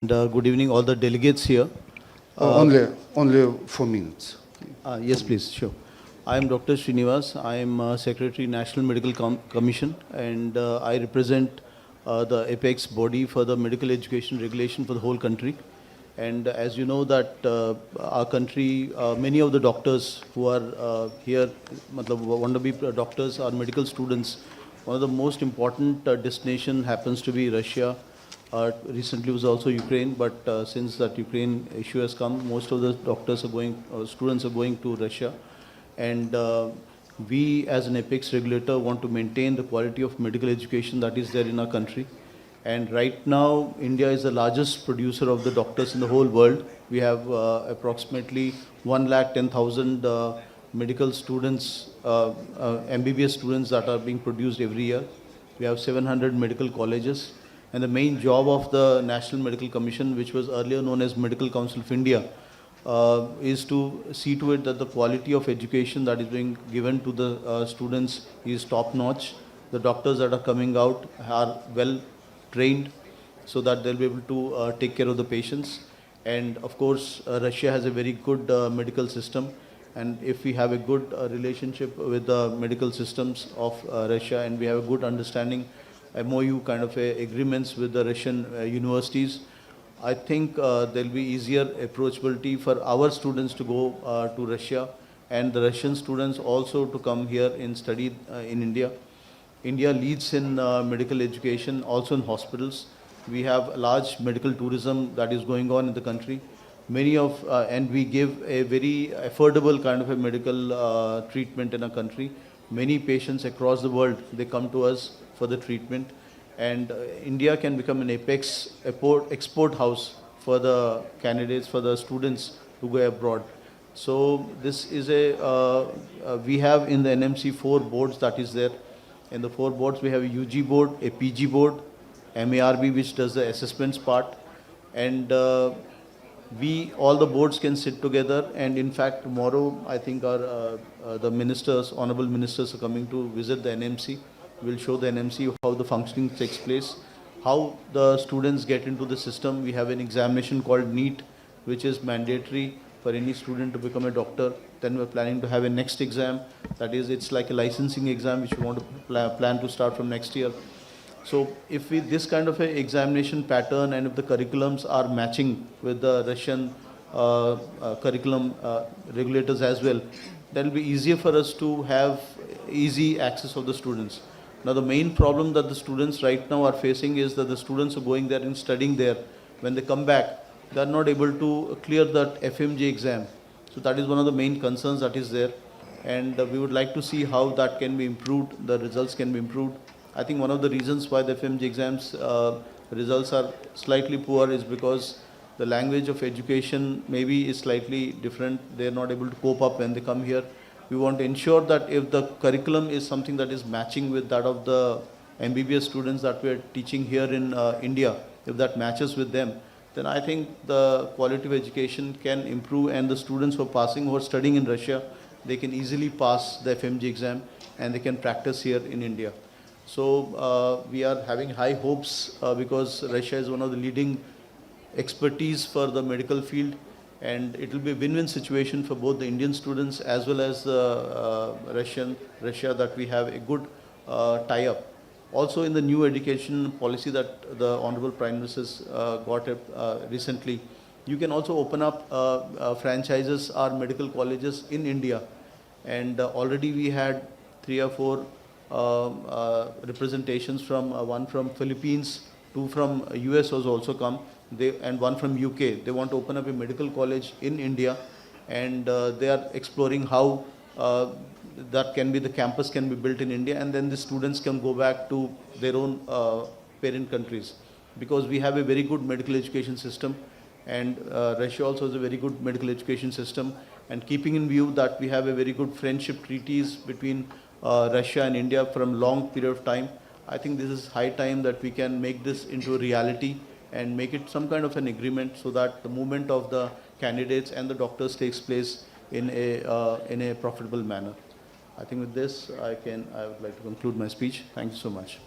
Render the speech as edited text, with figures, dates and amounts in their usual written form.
Good evening, all the delegates here. Only 4 minutes. Yes, please, sure. I am Dr. Srinivas. I am Secretary National Medical Commission, and I represent the apex body for the medical education regulation for the whole country. And as you know that our country, many of the doctors who are here, want to be doctors, are medical students. One of the most important destination happens to be Russia. Recently was also Ukraine, but since that Ukraine issue has come, most of the doctors are going, students are going to Russia. And we as an apex regulator want to maintain the quality of medical education that is there in our country. And right now, India is the largest producer of the doctors in the whole world. We have approximately 110,000 medical students, MBBS students that are being produced every year. We have 700 medical colleges. And the main job of the National Medical Commission, which was earlier known as Medical Council of India, is to see to it that the quality of education that is being given to the students is top-notch. The doctors that are coming out are well trained so that they'll be able to take care of the patients. And of course, Russia has a very good medical system. And if we have a good relationship with the medical systems of Russia, and we have a good understanding, MOU kind of agreements with the Russian universities, I think there'll be easier approachability for our students to go to Russia, and the Russian students also to come here and study in India. India leads in medical education, also in hospitals. We have large medical tourism that is going on in the country. And we give a very affordable kind of a medical treatment in our country. Many patients across the world, they come to us for the treatment. And India can become an apex export house for the candidates, for the students to go abroad. So this is we have in the NMC 4 boards that is there. In the 4 boards, we have a UG board, a PG board, MARB, which does the assessments part. And all the boards can sit together. And in fact, tomorrow, I think the ministers, honorable ministers are coming to visit the NMC. We'll show the NMC how the functioning takes place, how the students get into the system. We have an examination called NEET, which is mandatory for any student to become a doctor. Then we're planning to have a next exam. That is, it's like a licensing exam, which we want to plan to start from next year. So if this kind of a examination pattern, and if the curriculums are matching with the Russian curriculum regulators as well, that will be easier for us to have easy access of the students. Now, the main problem that the students right now are facing is that the students are going there and studying there. When they come back, they are not able to clear that FMG exam. So that is one of the main concerns that is there. And we would like to see how that can be improved, the results can be improved. I think one of the reasons why the FMG exams results are slightly poor is because the language of education maybe is slightly different. They are not able to cope up when they come here. We want to ensure that if the curriculum is something that is matching with that of the MBBS students that we are teaching here in India, if that matches with them, then I think the quality of education can improve, and the students who are passing, who are studying in Russia, they can easily pass the FMG exam and they can practice here in India. So we are having high hopes because Russia is one of the leading expertise for the medical field, and it will be a win-win situation for both the Indian students as well as Russia, that we have a good tie-up. Also, in the new education policy that the Honorable Prime Minister has got recently, you can also open up franchises or medical colleges in India. And already we had 3 or 4 representations from one from Philippines, 2 from US has also come, and 1 from UK. They want to open up a medical college in India, and they are exploring how the campus can be built in India, and then the students can go back to their own parent countries, because we have a very good medical education system, and Russia also has a very good medical education system. And keeping in view that we have a very good friendship treaties between Russia and India from long period of time, I think this is high time that we can make this into a reality and make it some kind of an agreement, so that the movement of the candidates and the doctors takes place in a profitable manner. I think with this, I would like to conclude my speech. Thank you so much.